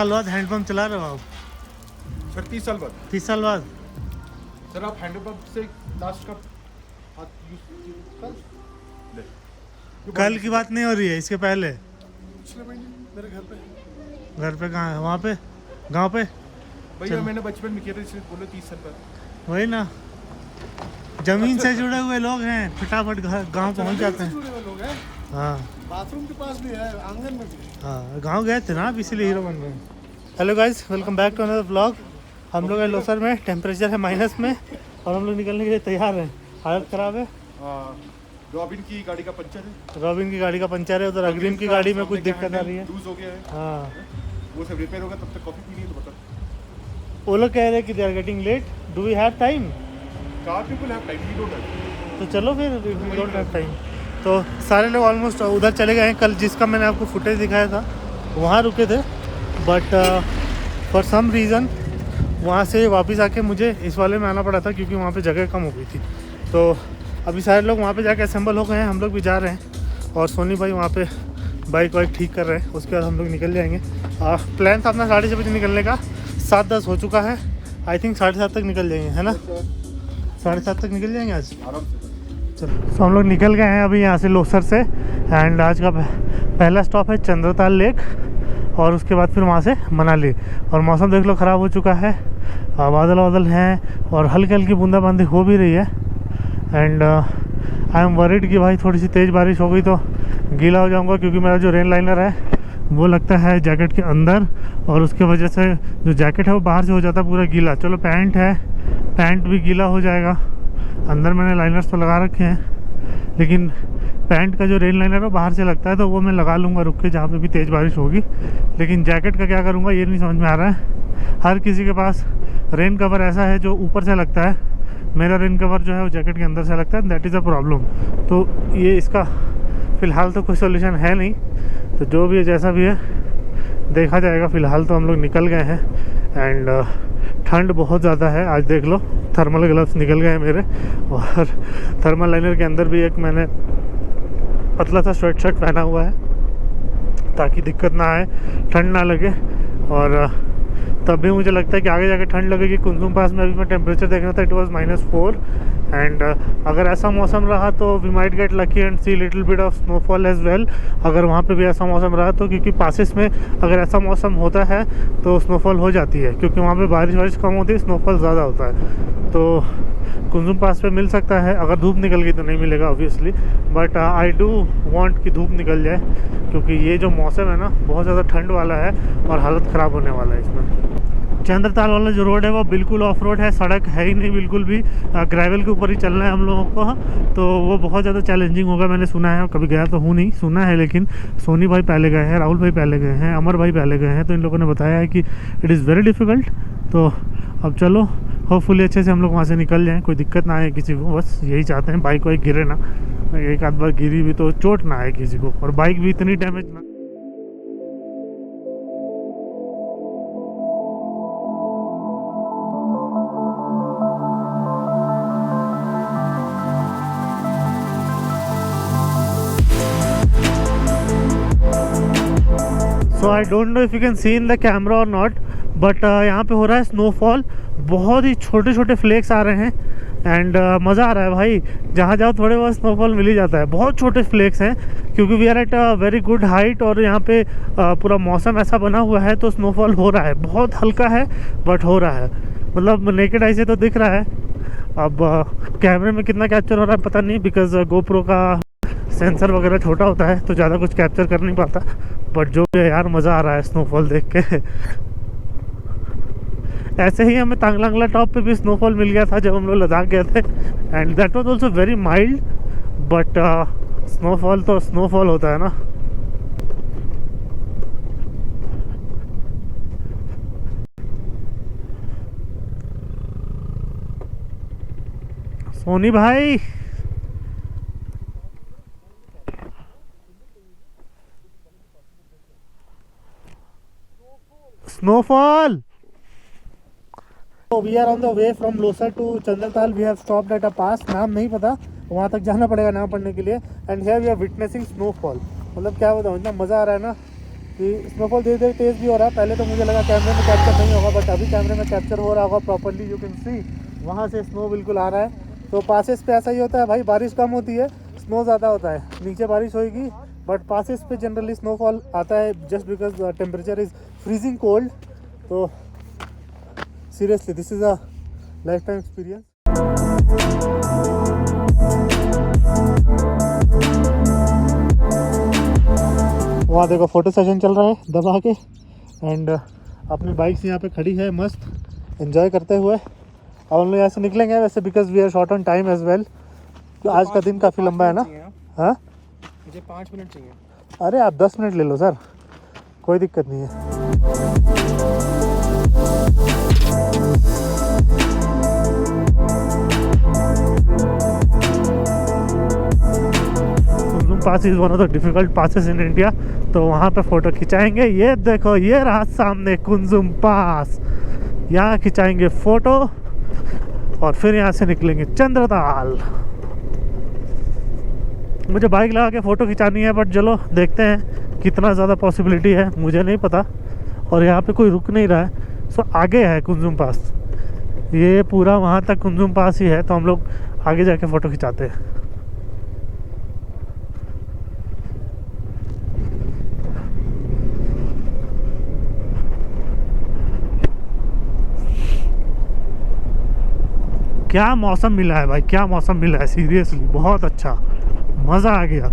साल बाद हैंडपम्प चला रहे हो आप? सर 30 साल बाद। 30 साल बाद? सर आप हैंडपम्प से लास्ट कब कल की बात नहीं हो रही है, इसके पहले? पिछले महीने मेरे घर पे। घर पे कहाँ है? वहाँ पे गांव पे? भैया मैंने बचपन में किया था, इसलिए बोले 30 साल बाद। वही ना, जमीन से जुड़े हुए लोग हैं, फटाफट गांव पहुँच जाते हैं। जुड़े हुए लोग हैं। हाँ बाथरूम के पास भी है, आंगन में भी। हाँ, गांव गए थे ना आप, इसीलिए हीरो बन रहे हैं। Hello guys, welcome back to another vlog. हम लोग हैं लोसर में, टेम्परेचर है माइनस में और हम लोग निकलने के लिए तैयार हैं। हालत ख़राब है। रॉबिन की गाड़ी का पंचर है। रॉबिन की गाड़ी का पंचर है, उधर अग्रिम की गाड़ी में कुछ दिक्कत आ रही है। लूज हो गया है। हाँ, वो सब रिपेयर होगा, तब तक कॉफी पीनी है तो बता। वो लोग कह रहे हैं कि they are getting late, do we have time? Car people have time, we don't have. तो चलो फिर, वी डोंट हैव टाइम। तो सारे लोग ऑलमोस्ट उधर चले गए हैं। कल जिसका मैंने आपको फुटेज दिखाया था वहाँ रुके थे, बट फॉर सम रीज़न वहाँ से वापस आके मुझे इस वाले में आना पड़ा था, क्योंकि वहाँ पे जगह कम हो गई थी। तो अभी सारे लोग वहाँ पे जाके असेंबल हो गए हैं, हम लोग भी जा रहे हैं। और सोनी भाई वहाँ पे बाइक वाइक ठीक कर रहे हैं, उसके बाद हम लोग निकल जाएंगे। प्लान था अपना 6:30 बजे निकलने का, 7:10 हो चुका है। आई थिंक 7:30 तक निकल जाएंगे, है ना? 7:30 तक निकल जाएंगे आज, आराम से। चलो। तो हम लोग निकल गए हैं अभी यहाँ से लोसर से, एंड आज का पहला स्टॉप है चंद्रताल लेक, और उसके बाद फिर वहाँ से मनाली। और मौसम देख लो ख़राब हो चुका है, बादल वादल हैं और हल्की हल्की बूंदाबांदी हो भी रही है। एंड आई एम वरीड कि भाई थोड़ी सी तेज़ बारिश हो गई तो गीला हो जाऊँगा, क्योंकि मेरा जो रेन लाइनर है वो लगता है जैकेट के अंदर, और उसके वजह से जो जैकेट है वो बाहर से हो जाता है पूरा गीला। चलो पैंट है, पैंट भी गीला हो जाएगा। अंदर मैंने लाइनर्स तो लगा रखे हैं, लेकिन पैंट का जो रेन लाइनर है बाहर से लगता है, तो वो मैं लगा लूँगा रुक के जहाँ पे भी तेज़ बारिश होगी। लेकिन जैकेट का क्या करूँगा ये नहीं समझ में आ रहा है। हर किसी के पास रेन कवर ऐसा है जो ऊपर से लगता है, मेरा रेन कवर जो है वो जैकेट के अंदर से लगता है, दैट इज़ अ प्रॉब्लम। तो ये इसका फ़िलहाल तो कोई सोल्यूशन है नहीं, तो जो भी है जैसा भी है देखा जाएगा। फ़िलहाल तो हम लोग निकल गए हैं, एंड ठंड बहुत ज़्यादा है आज, देख लो थर्मल ग्लव्स निकल गए हैं मेरे, और थर्मल लाइनर के अंदर भी एक मैंने पतला सा स्वेट शर्ट पहना हुआ है ताकि दिक्कत ना आए, ठंड ना लगे। और तब भी मुझे लगता है कि आगे जाके ठंड लगेगी। कुंजुम पास में अभी मैं टेम्परेचर देख रहा था, इट वाज -4, एंड अगर ऐसा मौसम रहा तो we might get lucky and see little bit of snowfall as well. अगर वहाँ पे भी ऐसा मौसम रहा तो, क्योंकि पासेस में अगर ऐसा मौसम होता है तो स्नोफॉल हो जाती है, क्योंकि वहाँ पे बारिश कम होती है, स्नोफॉल ज़्यादा होता है। तो कुंजुम पास पे मिल सकता है, अगर धूप निकल गई तो नहीं मिलेगा obviously, but I do want कि धूप निकल जाए, क्योंकि ये जो मौसम है ना बहुत ज़्यादा ठंड वाला है और हालत ख़राब होने वाला है इसमें। चंद्रताल वाला जो रोड है वो बिल्कुल ऑफ रोड है, सड़क है ही नहीं बिल्कुल भी, ग्रेवल के ऊपर ही चलना है हम लोगों को। तो वो बहुत ज़्यादा चैलेंजिंग होगा, मैंने सुना है, कभी गया तो हूँ नहीं, सुना है। लेकिन सोनी भाई पहले गए हैं, राहुल भाई पहले गए हैं, अमर भाई पहले गए हैं, तो इन लोगों ने बताया है कि इट इज़ वेरी डिफ़िकल्ट। तो अब चलो, होपफुली अच्छे से हम लोग वहाँ से निकल जाएँ, कोई दिक्कत ना आए किसी को, बस यही चाहते हैं। बाइक वाइक गिरे ना, एक आध बार गिरी भी तो चोट ना आए किसी को, और बाइक भी इतनी डैमेज ना। So I don't know if you can see in the camera और नॉट, बट यहाँ पे हो रहा है स्नोफॉल, बहुत ही छोटे छोटे फ्लेक्स आ रहे हैं, एंड मज़ा आ रहा है भाई। जहाँ जाओ थोड़े बहुत स्नोफॉल मिल ही जाता है, बहुत छोटे फ्लेक्स हैं, क्योंकि we are at a very good height, और यहाँ पे पूरा मौसम ऐसा बना हुआ है, तो स्नोफॉल हो रहा है, बहुत हल्का है बट हो रहा है, मतलब नेकेड आई से तो दिख रहा है। अब कैमरे में कितना कैप्चर हो रहा है पता नहीं, बिकॉज गोप्रो का सेंसर वगैरह छोटा होता है तो ज़्यादा कुछ कैप्चर कर नहीं पाता, बट जो भी है यार मज़ा आ रहा है स्नोफॉल देख के। ऐसे ही हमें तांगलांगला टॉप पे भी स्नोफॉल मिल गया था जब हम लोग लद्दाख गए थे, and that was also very mild, but snowfall तो स्नोफॉल होता है ना। सोनी भाई, snowfall. We are on the way from Losar to Chandratal, we have stopped at a pass, नाम नहीं पता, वहाँ तक जाना पड़ेगा नाम पढ़ने के लिए, and here we are witnessing snowfall. मतलब क्या बताऊँ, इतना मज़ा आ रहा है ना कि स्नोफॉल धीरे धीरे तेज़ भी हो रहा है। पहले तो मुझे लगा कैमरे में कैप्चर नहीं होगा, बट अभी कैमरे में कैप्चर हो रहा होगा प्रॉपर्ली। यू कैन सी वहाँ से स्नो बिल्कुल आ रहा है। तो पासेस पे ऐसा ही होता है भाई, बारिश कम होती है, स्नो ज़्यादा होता है। नीचे बारिश होएगी बट पासेस पे जनरली स्नोफॉल आता है, just because temperature is freezing cold. तो seriously this is a life time experience. वहाँ देखो फोटो सेशन चल रहा है दबा के, एंड अपनी बाइक्स यहाँ पे खड़ी है मस्त एंजॉय करते हुए। अब हम लोग यहाँ से निकलेंगे वैसे, because we are short on time as well. तो आज का दिन काफ़ी लंबा है ना। हाँ मुझे 5 मिनट चाहिए। अरे आप 10 मिनट ले लो सर, कोई दिक्कत नहीं है। Kunzum pass is one of the difficult passes in India. तो वहाँ पे फ़ोटो खिंचाएंगे। ये देखो ये रहा सामने कुंजुम पास, यहाँ खिंचाएंगे फ़ोटो और फिर यहाँ से निकलेंगे चंद्रताल। मुझे बाइक लगा के फ़ोटो खिंचानी है, बट चलो देखते हैं कितना ज़्यादा पॉसिबिलिटी है, मुझे नहीं पता। और यहाँ पे कोई रुक नहीं रहा है। सो आगे है कुंजुम पास, ये पूरा वहाँ तक कुंजुम पास ही है। तो हम लोग आगे जाके फ़ोटो खिंचाते हैं। क्या मौसम मिला है भाई, क्या मौसम मिला है, सीरियसली बहुत अच्छा, मज़ा आ गया।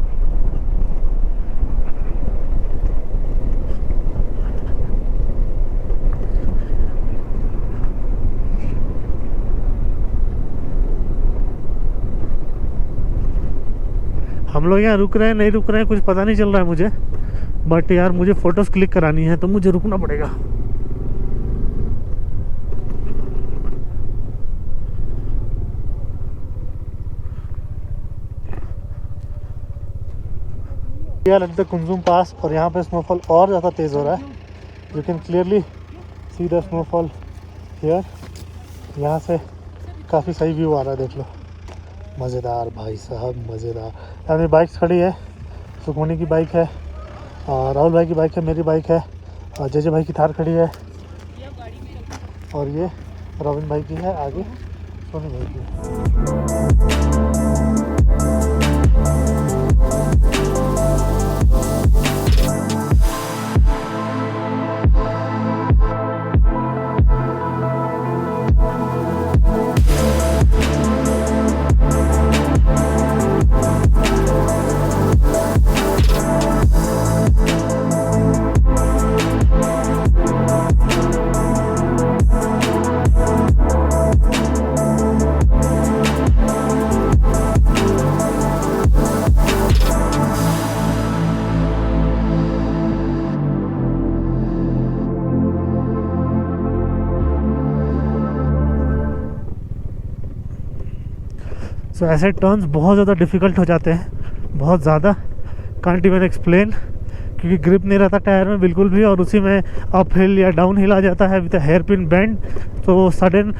हम लोग यहाँ रुक रहे हैं नहीं रुक रहे हैं कुछ पता नहीं चल रहा है मुझे, बट यार मुझे फ़ोटोज़ क्लिक करानी है तो मुझे रुकना पड़ेगा। यार एट द कुंजुम पास, और यहाँ पे स्नोफॉल और ज़्यादा तेज़ हो रहा है। You can clearly see the snowfall here. यहाँ से काफ़ी सही व्यू आ रहा है, देख लो। मज़ेदार भाई साहब, मज़ेदार। अपनी बाइक्स खड़ी है, सुखमनी की बाइक है, और राहुल भाई की बाइक है, मेरी बाइक है, और जय भाई की थार खड़ी है, और ये रविंद्र भाई की है, आगे सोनी भाई की है। सो ऐसे टर्न्स बहुत ज़्यादा डिफ़िकल्ट हो जाते हैं, बहुत ज़्यादा, कांट इवन एक्सप्लेन, क्योंकि ग्रिप नहीं रहता टायर में बिल्कुल भी, और उसी में अप हिल या डाउन हिल आ जाता है विद हेयर पिन बेंड। तो सडन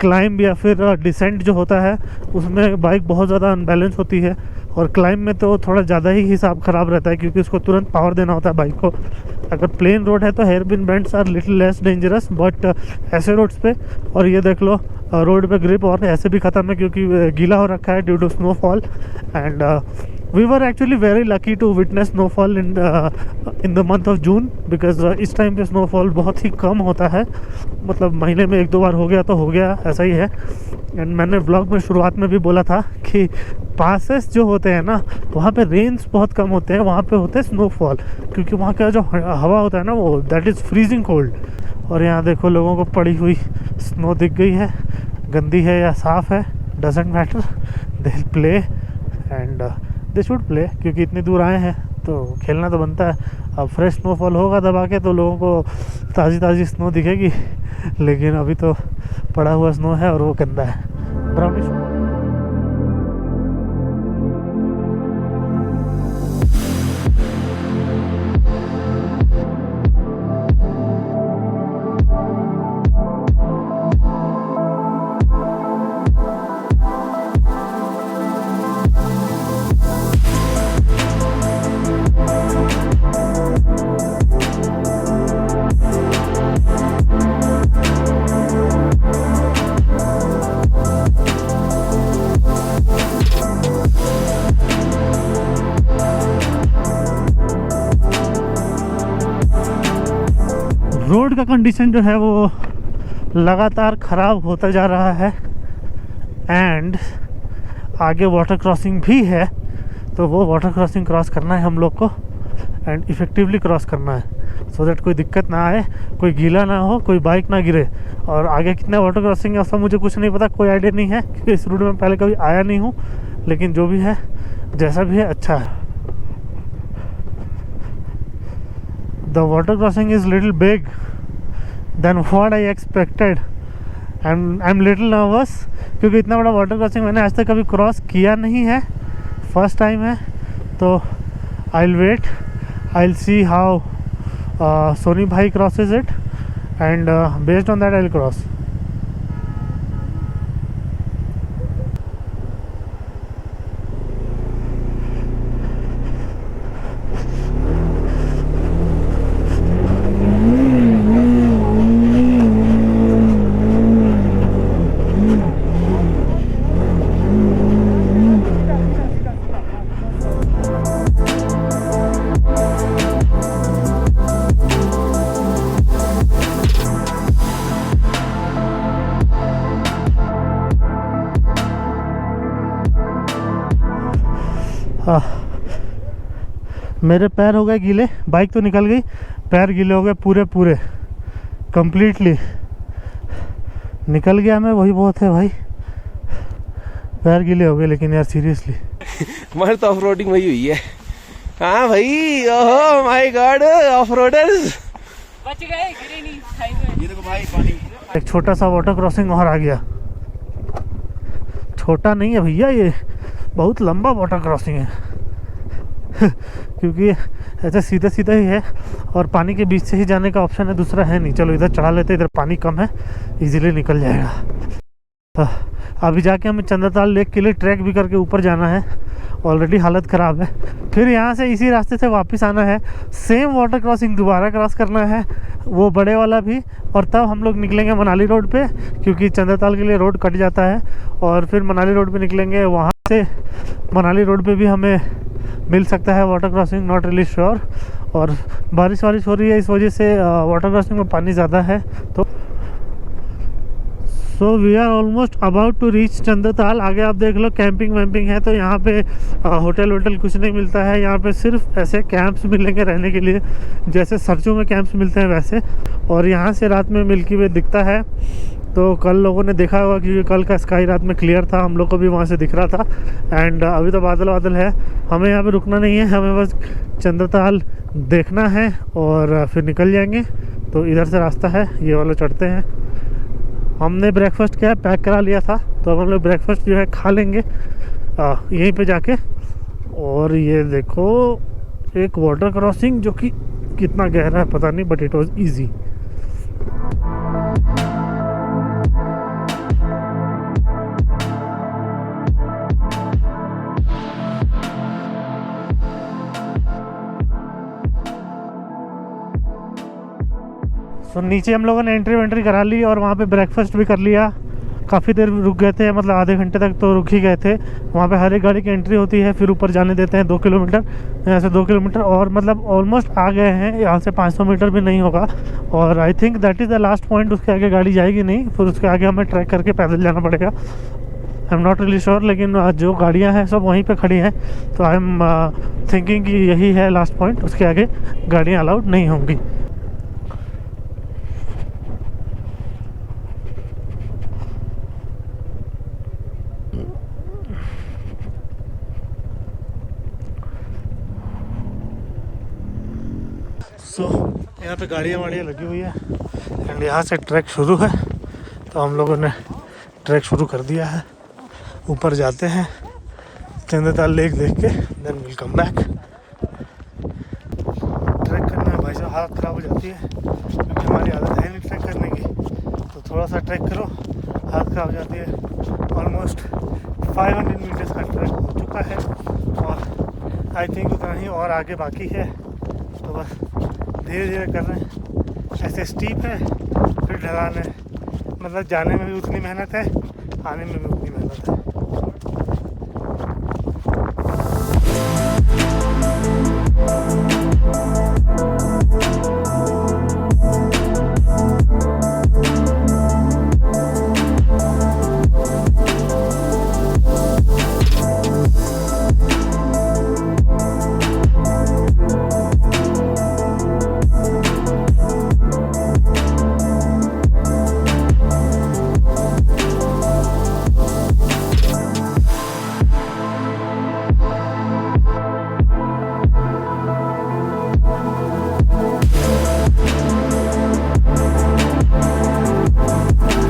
क्लाइंब या फिर डिसेंट जो होता है उसमें बाइक बहुत ज़्यादा अनबैलेंस होती है, और क्लाइंब में तो थोड़ा ज़्यादा ही हिसाब ख़राब रहता है, क्योंकि उसको तुरंत पावर देना होता है बाइक को। अगर प्लेन रोड है तो hairpin bends are little less dangerous, but ऐसे रोड्स पे, और ये देख लो रोड पे ग्रिप और ऐसे भी ख़त्म है क्योंकि गीला हो रखा है due to snowfall. And we were actually very lucky to witness snowfall in the month of June, because इस टाइम पे स्नोफॉल बहुत ही कम होता है, मतलब महीने में 1-2 बार हो गया तो हो गया, ऐसा ही है। एंड मैंने व्लॉग में शुरुआत में भी बोला था कि पासेस जो होते हैं ना वहाँ पे रेन्स बहुत कम होते हैं, वहाँ पे होते हैं स्नोफॉल, क्योंकि वहाँ का जो हवा होता है ना वो दैट इज़ फ्रीजिंग कोल्ड। और यहाँ देखो लोगों को पड़ी हुई स्नो दिख गई है, गंदी है या साफ़ है doesn't matter, they play and they should play, क्योंकि इतनी दूर आए हैं तो खेलना तो बनता है। अब फ्रेश स्नोफॉल होगा दबा के तो लोगों को ताज़ी ताज़ी स्नो दिखेगी, लेकिन अभी तो पड़ा हुआ स्नो है और वो गंदा है, ब्राउनिश। रोड का कंडीशन जो है वो लगातार ख़राब होता जा रहा है एंड आगे वाटर क्रॉसिंग भी है, तो वो वाटर क्रॉसिंग क्रॉस करना है हम लोग को एंड इफ़ेक्टिवली क्रॉस करना है सो दैट कोई दिक्कत ना आए, कोई गीला ना हो, कोई बाइक ना गिरे। और आगे कितना वाटर क्रॉसिंग है उसका मुझे कुछ नहीं पता, कोई आइडिया नहीं है क्योंकि इस रूट में पहले कभी आया नहीं हूँ, लेकिन जो भी है जैसा भी है अच्छा है। The water crossing is little big than what I expected and I am little nervous क्योंकि इतना बड़ा वाटर क्रॉसिंग मैंने आज तक कभी क्रॉस किया नहीं है, फर्स्ट टाइम है। तो I will wait, I will see how Soni भाई crosses it and based on that I will cross. मेरे पैर हो गए गीले, बाइक तो निकल गई, पैर गीले हो गए पूरे पूरे कंप्लीटली निकल गया मैं, वही बहुत है भाई, पैर गीले हो गए। लेकिन यार सीरियसली हमारे तो ऑफ रोडिंग वही हुई है। हाँ भाई, ओहो माय गॉड, ऑफ रोडर्स बच गए, गिरे नहीं हाईवे। ये देखो भाई पानी। एक छोटा सा वाटर क्रॉसिंग और आ गया, छोटा नहीं है भैया, ये बहुत लंबा वाटर क्रॉसिंग है क्योंकि ऐसे सीधा सीधा ही है और पानी के बीच से ही जाने का ऑप्शन है, दूसरा है नहीं। चलो इधर चढ़ा लेते, इधर पानी कम है, इजीली निकल जाएगा। अभी जाके हमें चंद्रताल लेक के लिए ट्रैक भी करके ऊपर जाना है, ऑलरेडी हालत ख़राब है। फिर यहाँ से इसी रास्ते से वापस आना है, सेम वाटर क्रॉसिंग दोबारा क्रॉस करना है, वो बड़े वाला भी, और तब हम लोग निकलेंगे मनाली रोड पे क्योंकि चंद्रताल के लिए रोड कट जाता है। और फिर मनाली रोड पे निकलेंगे, वहाँ से मनाली रोड पे भी हमें मिल सकता है water crossing, not really sure. और बारिश वारिश हो रही है, इस वजह से वाटर क्रॉसिंग में पानी ज़्यादा है। तो so we are almost about to reach Chandratal. आगे आप देख लो कैंपिंग वैम्पिंग है, तो यहाँ पे होटल वोटल कुछ नहीं मिलता है, यहाँ पे सिर्फ ऐसे कैंप्स मिलेंगे रहने के लिए, जैसे सर्चों में कैंप्स मिलते हैं वैसे। और यहाँ से रात में मिल्की वे दिखता है, तो कल लोगों ने देखा होगा क्योंकि कल का स्काई रात में क्लियर था, हम लोग को भी वहाँ से दिख रहा था। एंड अभी तो बादल बादल है, हमें यहाँ पे रुकना नहीं है, हमें बस चंद्रताल देखना है और फिर निकल जाएंगे। तो इधर से रास्ता है, ये वाला चढ़ते हैं। हमने ब्रेकफास्ट क्या पैक करा लिया था, तो अब हम लोग ब्रेकफास्ट जो है खा लेंगे यहीं पे जाके। और ये देखो एक वाटर क्रॉसिंग जो कि कितना गहरा है पता नहीं, बट इट वाज इजी। तो नीचे हम लोगों ने एंट्री करा ली और वहाँ पे ब्रेकफास्ट भी कर लिया। काफ़ी देर रुक गए थे, मतलब आधे घंटे तक तो रुक ही गए थे। वहाँ पे हर एक गाड़ी की एंट्री होती है, फिर ऊपर जाने देते हैं 2 किलोमीटर, यहाँ से 2 किलोमीटर और मतलब ऑलमोस्ट आ गए हैं। यहाँ से 500 मीटर भी नहीं होगा और I think that is the last point. उसके आगे गाड़ी जाएगी नहीं, फिर उसके आगे हमें ट्रैक करके पैदल जाना पड़ेगा। I am not really sure, लेकिन जो गाड़ियाँ हैं सब वहीं पर खड़ी हैं, तो आई एम थिंकिंग कि यही है लास्ट पॉइंट, उसके आगे गाड़ियाँ अलाउड नहीं होंगी। सो यहाँ पे गाड़ियाँ वाड़ियाँ लगी हुई है एंड यहाँ से ट्रैक शुरू है, तो हम लोगों ने ट्रैक शुरू कर दिया है। ऊपर जाते हैं, चंद्रताल लेक देख के then will come back. Track करने में भाई साहब हालत ख़राब हो जाती है क्योंकि हमारी आदत है नहीं ट्रैक करने की, तो थोड़ा सा ट्रैक करो हालत ख़राब हो जाती है। ऑलमोस्ट 500 मीटर्स का ट्रैक हो चुका है और आई थिंक उतना ही और आगे बाकी है, तो बस धीरे धीरे कर रहे हैं। ऐसे स्टीप है फिर ढलान है, मतलब जाने में भी उतनी मेहनत है, आने में भी